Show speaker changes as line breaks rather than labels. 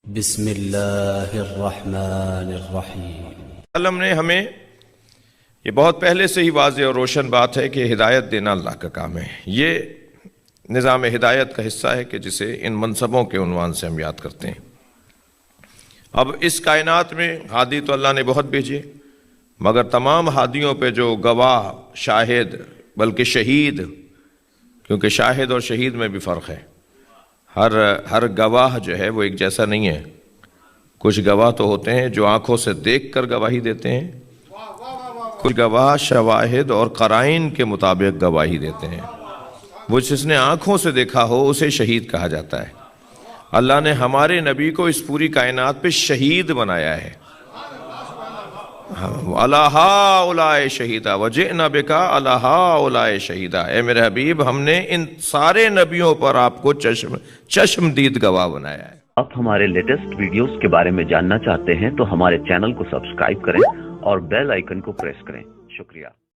بسم اللہ الرحمن الرحیم۔
علم نے ہمیں یہ بہت پہلے سے ہی واضح اور روشن بات ہے کہ ہدایت دینا اللہ کا کام ہے۔ یہ نظام ہدایت کا حصہ ہے کہ جسے ان منصبوں کے عنوان سے ہم یاد کرتے ہیں۔ اب اس کائنات میں ہادی تو اللہ نے بہت بھیجے، مگر تمام ہادیوں پہ جو گواہ، شاہد، بلکہ شہید، کیونکہ شاہد اور شہید میں بھی فرق ہے۔ ہر گواہ جو ہے وہ ایک جیسا نہیں ہے۔ کچھ گواہ تو ہوتے ہیں جو آنکھوں سے دیکھ کر گواہی دیتے ہیں، کچھ گواہ شواہد اور قرائن کے مطابق گواہی دیتے ہیں۔ وہ جس نے آنکھوں سے دیکھا ہو اسے شہید کہا جاتا ہے۔ اللہ نے ہمارے نبی کو اس پوری کائنات پہ شہید بنایا ہے۔ عَلَىٰ هَٰؤُلَاءِ شَهِيدًا وَجِئْنَا بِكَ عَلَىٰ هَٰؤُلَاءِ شَهِيدًا۔ اے میرے حبیب، ہم نے ان سارے نبیوں پر آپ کو چشمدید گواہ بنایا ہے۔
آپ ہمارے لیٹسٹ ویڈیوز کے بارے میں جاننا چاہتے ہیں تو ہمارے چینل کو سبسکرائب کریں اور بیل آئیکن کو پریس کریں۔ شکریہ۔